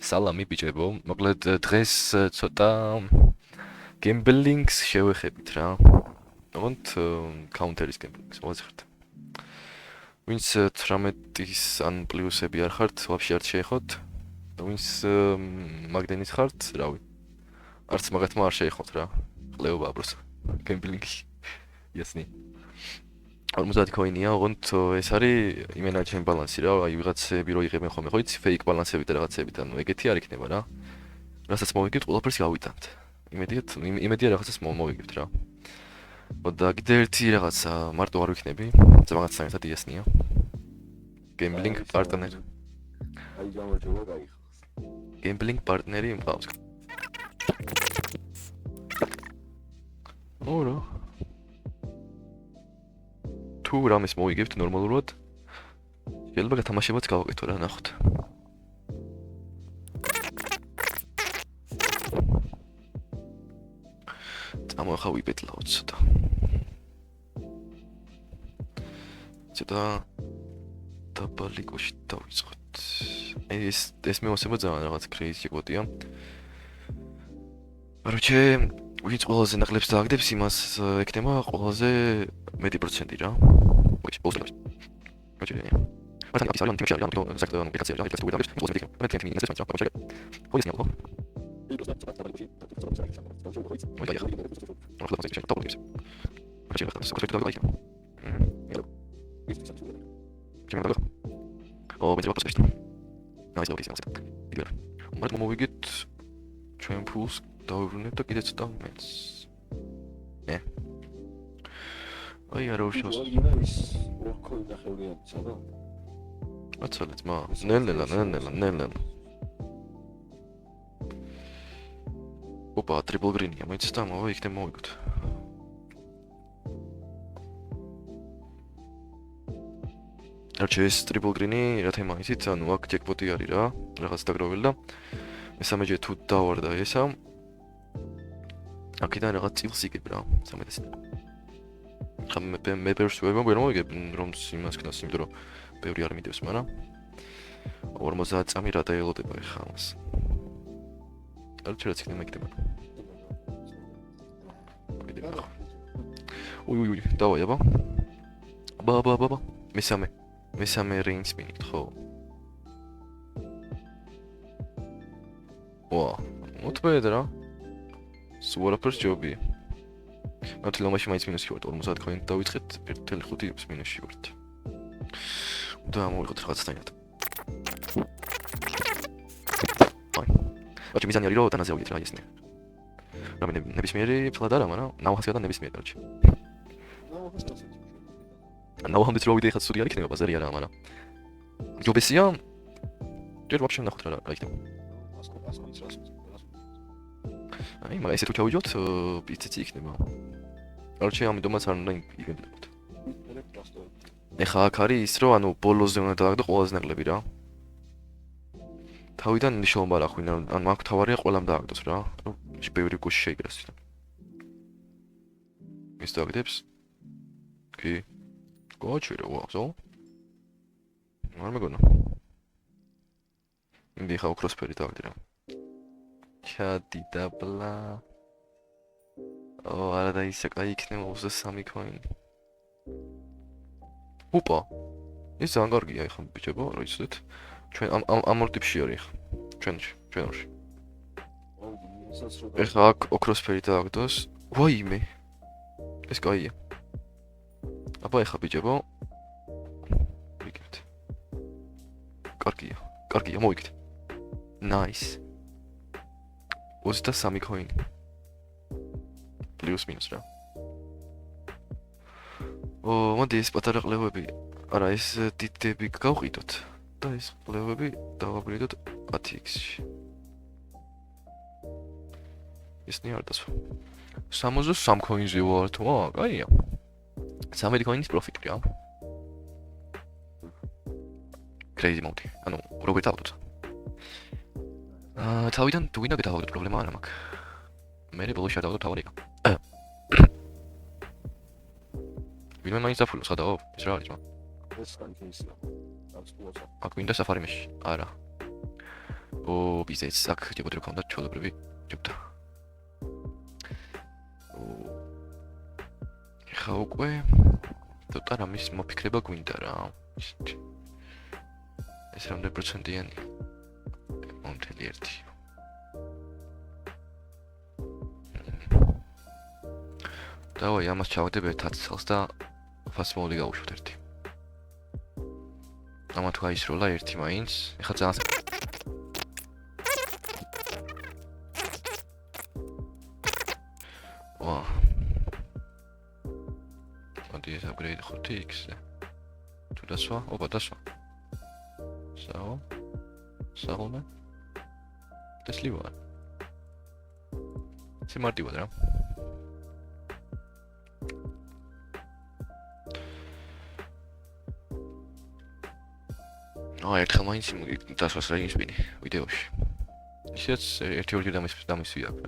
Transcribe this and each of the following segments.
სალამი ბიჭებო, მოკლედ დღეს ცოტა გემბლინგს შევეხებით რა. ოღონდ კაუნტერის გემბლინგს ვაზრდ. ვინც 18-ის ან პლუსები არ ხართ, ვაფშე არ შეეხოთ. ვინც მაგდენის ხართ, რავი. არც მაგათმა არ შეეხოთ რა. ყლეობა ბროს გემბლინგში. იასნი. 50 კოინია, ოღონდ ეს არის იმენაჯენ ბალანსი რა, აი ვიღაცები რო იღებენ ხოლმე, ხო იცი, ფეიქ ბალანსები და რაღაცები და ნუ ეგეთი არ იქნება რა. რასაც მოვიგებთ, ყველაფერს გავიტანთ. იმედია რაღაცას მოვიგებთ რა. და კიდე ერთი რაღაცა მარტო არ ვიქნები, ზოგადად საერთოდ იასნია. გემბლინგ პარტნერი. აი გამარჯობა გაიხოს. გემბლინგ პარტნერი მყავს. ორი თუ რამეს მოვიგებთ ნორმალურად, შეიძლება გათამაშებაც გავაკეთო რა, ნახოთ. წამოახა ვიპეტლავთ ცოტა. ცოტა დაბალი კოში დავიწყოთ. ეს მეოსება ძალიან რაღაც კრეიზი კოდია. Короче, ვინც ყველაზე ნაკლებს დააგდებს, იმას ექნება ყველაზე მეტი პროცენტი რა. ოი, ბოლოს. Короче, მაგრამ ის არის თემში არის, ანუ საერთოდ აპლიკაცია რა, ეს უბრალოდ ყველაზე მეტი. მე თემი ინგლისურად ვწერა, ბავშვი. ხო ის ნიალო. ო, მე ძაბავს ეს. აი, ეს ლოკიზა. იგივე. მაგრამ მოვიგეთ ჩვენ ფულს დავიბრუნებ და კიდე ცოტა მეც. აი, არა უშავს. ის ოქროი ნახევრიანი სადა? აცალეთ, მა. ნელ-ნელა. ოპა, ტრიპლ გრინია, მეც და მოვა იქნებ მოვიგოთ. არჩე ეს ტრიპლ გრინი რა თემა იცით, ანუ აქ ჯეკპოტი არის რა, რაღაც დაგროვილი და მესამეჯერ თუ დავარდა ესა. აქედან რაღაც წილს იგებ რა, 1300. ხა მე პერს ვერ მოგიგებ რომ იმას ქნას, იმიტომ რომ ბევრი არ მიდევს, მაგრამ 50 წამი რა დაელოდება ხა ამას. არც რაც იქნება იქნება. უი, დავაი აბა. ბაბა. მესამე რეინს მინით, ხო? ვა, მოტბედ რა. სუარაფერს ჯობია. მათლომაში მაინც მინუსი ვართ, 50 კოინით დავიწყეთ, 1.5 მინუსში ვართ. და მოვიღოთ რაღაცნაირად. აი. ვაჭი მიზანი არის რომ დანაზე ავიდეთ რა ისნი. რამე ნებისმიერი ფლად არა, მაგრამ ნაუხასგან ნებისმიერი არჩი. ნაუხამდე რო ვიდე ხაც სუდი არ იქნება ბაზარი არა, მაგრამ ჯობესია. ჯერ ვაფშე ნახოთ რა იქნება. აი, მაგრამ ესე თუ ჩავიჯოთ, პიცეცი იქნება. არჩი ამიტომაც არ უნდა იგებდებოდ. ეხა აქ არის ის რომ ანუ ბოლოზე უნდა დააგდო ყველაზე ნაკლები რა. თავიდან მნიშვნელობა არ ახვინა, ანუ აქ თავარია ყველამ დააგდოს რა. ანუ ბევრი კუში შეიგრას თვითონ. ის დააგდებს? კი. გოჩვირო, ვაო. არ მეგონა. ინდი ხა ოქროსფერი დააგდი რა. ჩადი და ბლა. ო, არა და ისე კაი იქნება 23 კოინი. ოპა. ეს ძალიან კარგია ეხლა ბიჭებო, რა იცით? ჩვენ ამ ორ ტიპში არის ეხლა. ჩვენ ორში. ეხლა აქ ოქროსფერი დააგდოს. ვაიმე. ეს კაია. აბა ეხლა ბიჭებო. ვიგებთ. კარგია, მოვიგეთ. Nice. 23 კოინი. პლუს მინუს რა. ო, მოდი ეს პატარა ყლევები, არა ეს დიდები გავყიდოთ და ეს ყლევები დავაბრიდოთ 10x-ში. ისნი არ დასვა. 63 კოინზე ვართ, ვა, კაია. 13 კოინის პროფიტი რა. Crazy mode. ანუ როგორ დავდოთ? თავიდან თუ ვინდა გადავაგდოთ, პრობლემა არ მაქვს. მე ბოლოს შედავდოთ თავარი. ვინმე მაინც დაფულოს ხადაო? ეს რა არის მაგ? ეს კანკეისია. აქ მინდა საფარი მეში. არა. ო ბიზნეს აქ ჯებოდი რომ ქონდა ჩვეულებრივი ჯობდა. ხა უკვე ცოტა რამის მოფიქრება გვინდა რა. ეს რამდენი პროცენტიანი? მომთელი 1. დავაი ამას ჩავდებ 10 წელს და ფასმოული გავუშვათ 1. ამა თუ აისროლა 1 მაინც, ეხლა ძალიან ვა მოდი ეს upgrade 5x-ზე თუ დასვა, ოპა დასვა საუნა დასლივარ სიმარტივად რა ერთხელ მაინც დასვას რა ისმინი ვიდეოში ისეც 1-2 დამისვი აქვს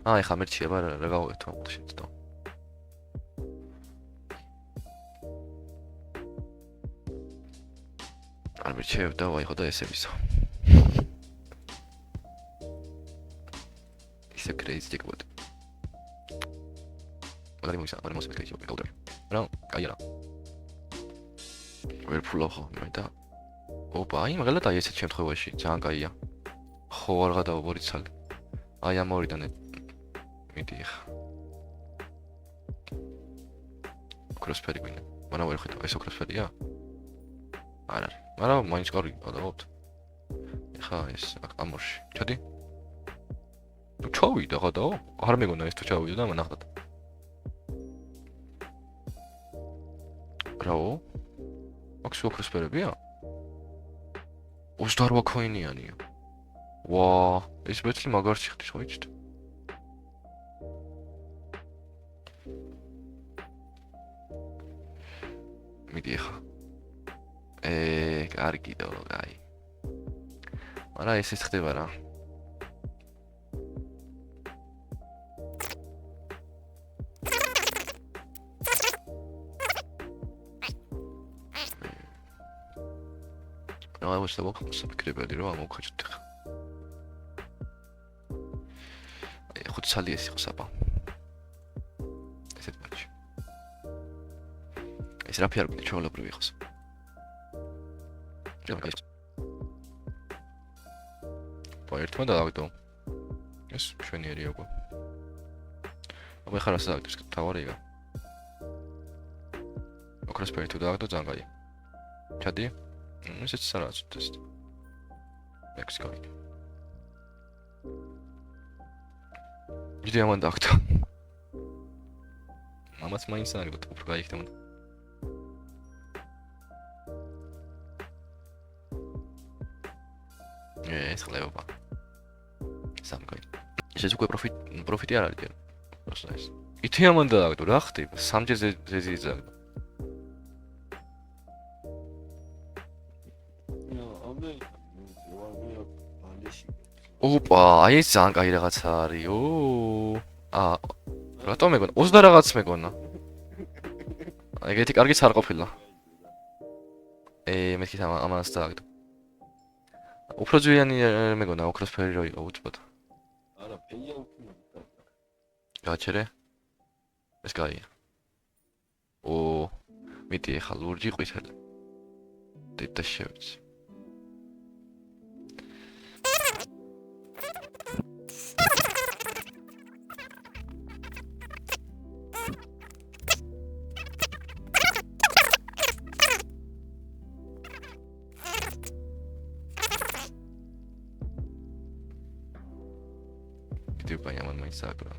რა ეხლა მერჩია რა გავაკეთო შეცდო არ მერჩევ და ვაიღო და ესებისო ისე crazy ეკბოდ მაგარი მოსმე crazy ეკბოდ რა კაია ვერ ფულავ ხოლმე და ოპა აი მაგალითად აი ესეთ შემთხვევაში ძალიან კაია ხო არ გადავა ორი ცალი აი ამ ორიდან მიდი ხა კროსფერი გვინდა მაგრამ ვერ ხედავ ეს კროსფერია არ არის მაგრამ მაინც კარგი გადავობთ ხა ეს ამორში ჩადი თუ ჩავიდა გადაო არ მეგონა ეს თუ ჩავიდა და მანახდათ რაო აქვს კროსფერებია 28 ქოინიანია ვა ეს ბეთლი მაგარში ხდის ხო იცით მიდი ხა კარგი და კაი მაგრამ ეს ხდება რა რა მოსწავლო საფიქრებელი რომ ამოვხაჭოთ ხა ხუთი ცალი ეს იყო საბა ესეთ მაჩი ეს რა ფიარ გვინდა ჩვეულებრივი იყოს ერთმა დავაგდო ეს მშვენიერია უკვე აბა ხარ ასე დავაგდო ეს თავარია ოქროსფერი თუ დავაგდო ძალიან კაია ჩადი ესეც სარაც ტესტ მექსიკა ვიდეო ამან დავაგდო მამაც მაინც არ გქონდა უფრო კაი ხდება ეს ხლეობა სამკაი ეს უკვე პროფიტი არ არის просто ეს ითი ამან დავაგდო რა ხდება სამჯერ ზეზიზა ოპა აი ეს ძალიან კაი რაღაცა არის რატომ მეგონა 20 რაღაც მეგონა ეგეთი კარგიც არ ყოფილა მეთქი ამას დავაგდო უფრო ძვიანი მეგონა ოქროსფერი რო იყო უცბად არა ფეია უფრო გაჩერე ეს კაია მიდი ახლა ლურჯი ყვითელი დედა შევიც Типа я ман сакра.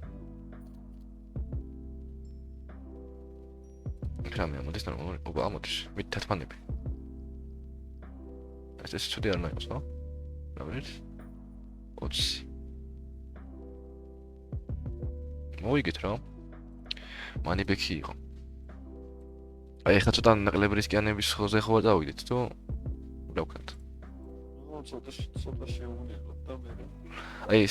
Краме амоდის ნორმალური. ოპა ამოდის. მით თათმანები. ეს ცუდი არ ნაიყოს, ხო? რა ვიცი? 20. მოიგეთ რა. მანიბექი იყო. აი ხა ცოტა ნაკლებრისკიანების ხოზე ხო დავიდეთ, თუ? რა ვქნათ? ცოტა შეუგნებოდ და მე აი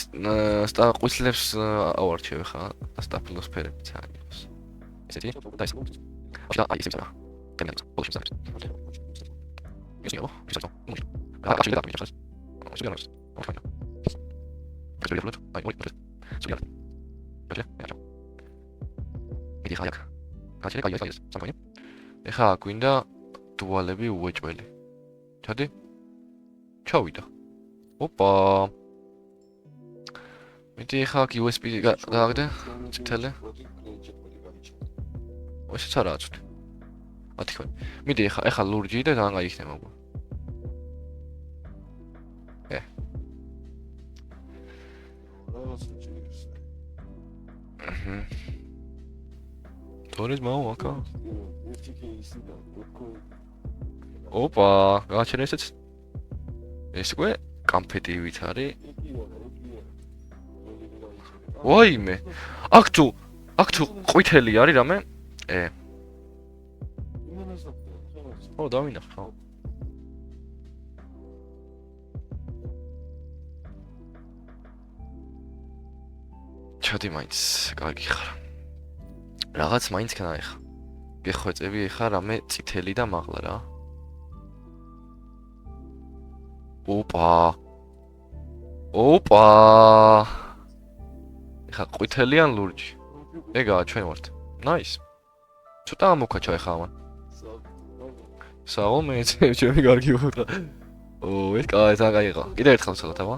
ყვითლებს ავარჩევ ხა სტაფილოსფერები ძალიან იყოს ესეთი და ეს აი ესეთი რა კენებს პოლში ზარ ის იყო ის იყო რა შეიძლება დაგიჭიროს ის იყო ოქროა ეს ვიდეო აი მოიწევს სულია ჯერ მიდი ხაიაკ გაჩერე კაი ეს სამყარო ეხა გვინდა დუალები უეჭველი ჩადი ჩავიდა ოპა მიდი ეხა USB გააგდე წითელი ეს არაა ცუდი ათი ხო მიდი ეხა ლურჯი და ძალიან კაი იქნება უკვე თორეს მაო აკა ოპა გაჩერე ესეც ეს უკვე კამფეტივით არის ვაიმე აქ თუ ყვითელი არის რამე ო დავინახე ხო ჩადი მაინც კარგი ხარ რაღაც მაინც ქნა ეხა გეხვეწები ეხა რამე წითელი და მაღლა რა ოპა ეხა ყვითელი ან ლურჯი ეგაა ჩვენ ვართ ნაის ცოტა მოკაჩა ეხა ამან საო მე ჩემი კარგი ვარ ო ეს კაი იყო კიდე ერთხელ ცოტა ვა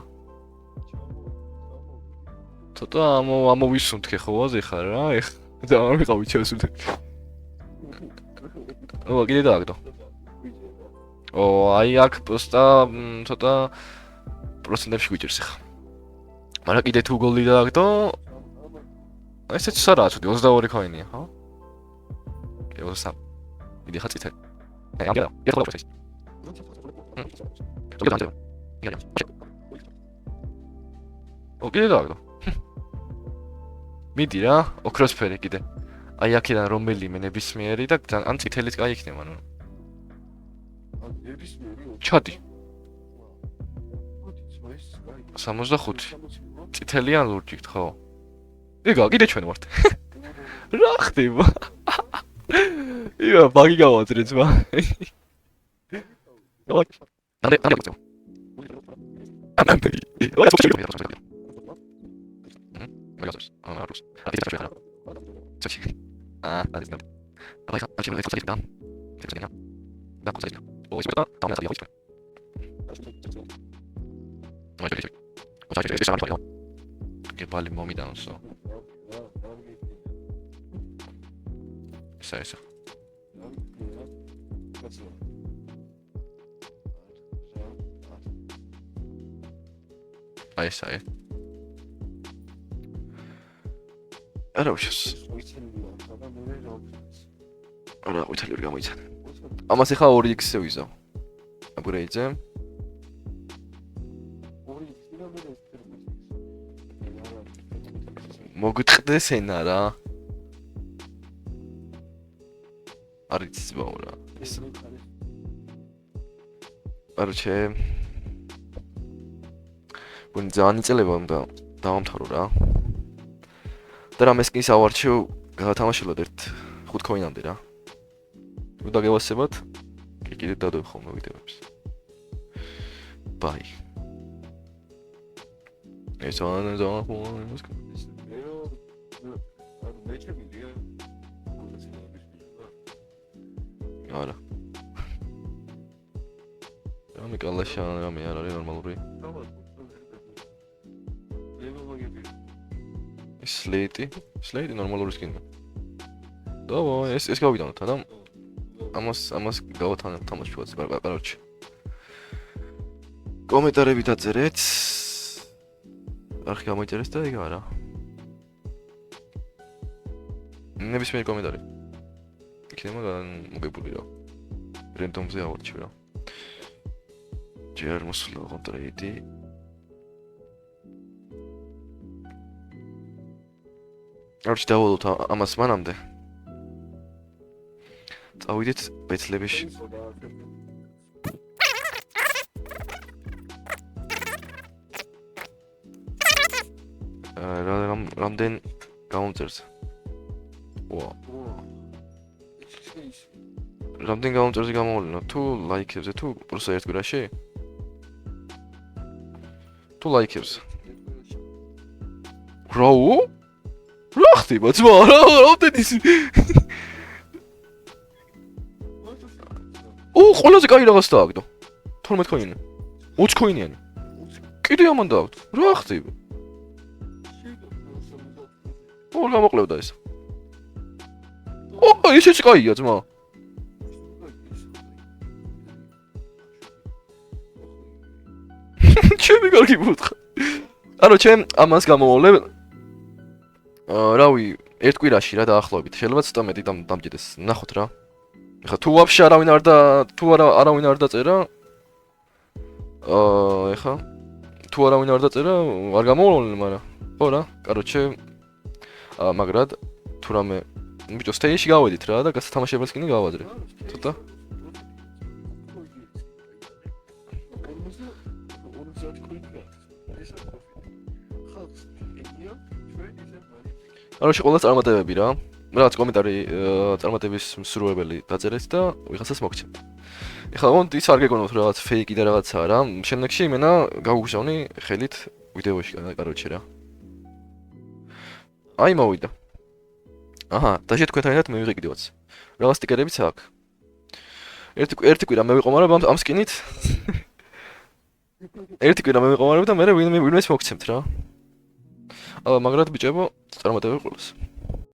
ცოტა ამოვისუნთქე ხო ვაზე ხარ რა ეხა და არ ვიყავი ჩასული ო კიდე დააგდო ო აი აქ პოსტა ცოტა პროცენტებში გვიჭირს ხა მაგრამ კიდე თუ გოლი დააგდო ესეც არაა ცუდი 22 ქოინია ხო? კი 23 კიდე ხა წითელი აი ამგერა ერთ ხოლმე ეს ო კიდე დააგდო მიდი რა ოქროსფერი კიდე აი აქედან რომელიმე ნებისმიერი და ან წითელიც კაი იქნება ნუ ჩადი 65 წითელი ან ლურჯი ხო ეგა კიდე ჩვენ ვართ რა ხდება ია ბაგი გავაძრე ძმა che palle momi da non so Esa ahí está არა უშავს არა ვითელი ორი გამოიცა ამას ახლა 2x-ზე ვიზავ აპგრეიდზე მოგიტყდეს ენა რა არის ძმაო რა ეს არჩე ბუნ ძალიან იწელება უნდა დავამთავრო რა და რამეს კი სავარჩევ გავათამაშილოთ ერთ 5 ქოინამდე რა თუ დაგევასებათ კი კიდე დადო ხოლმე ვიდეოებს ბაი ეს ძალიან არა რამე კალაშა რამე არ არის ნორმალური სლეიტი ნორმალური სკინია დავა ეს გავიდანოთ და ამას გავათამაშოთ კაროჩი კომენტარები დაწერეთ არხი გამოიწერეს და ეგ არა ნებისმიერი კომენტარი იქნება მოგებული რა რენდომზე ავარჩევ რა ჯერ მოსულა კონტრეიდი არჩი დავალოთ ამას მანამდე წავიდეთ ბეცლებიში რამდენ გამომწერს ვა რამდენ გამომწერზე გამოვლინო? თუ ლაიქებზე, თუ პროსა ერთ კვირაში? თუ ლაიქებზე. რაო? რა ხდება ძმა? რამდენი ის? ყველაზე კაი რაღაც დააგდო. 12 ქოინი. 20 ქოინიანი. კიდე ამან დააგდო. რა ხდება? გამოკლევდა ეს. ისეც კაია ძმა. ჩემი კარგი მუთხა. ანუ ჩემ ამას გამოვოლებ რავი, ერთ კვირაში რა დაახლოებით. შეიძლება ცოტა მეტი დამჭიდეს. ნახოთ რა. ეხლა თუ ვაფშე არავინ არავინ არ დაწერა. ეხლა თუ არავინ არ დაწერა, არ გამოვოლენ, მაგრამ ხო რა. კაროჩე მაგრად თუ რამე ბიჭო სტეიში გავედით რა და გასათამაშებელს კიდე გავაძრე. ცოტა. ანუ ყველას წარმატებები რა. რაღაც კომენტარი წარმატების მსურველი დაწერეთ და ვიღაცას მოგცემთ. ეხლა ოღონდ ის არ გეგონოთ რაღაც ფეიკი და რაღაცაა რა. შემდეგში იმენა გავუგზავნი ხელით ვიდეოში კაროჩე რა. აი მოვიდა. აჰა, დაჟე თქვენთანაც მე ვიღე კიდევაც. რაღაც სტიკერებიც აქვს. ერთი კვირა მე ვიყო, მაგრამ ამ სკინით ერთი კვირა მე ვიყო, მაგრამ და მე ვინმეს მოგცემთ რა. მაგრამ ბიჭებო, წარმატებები ყველას.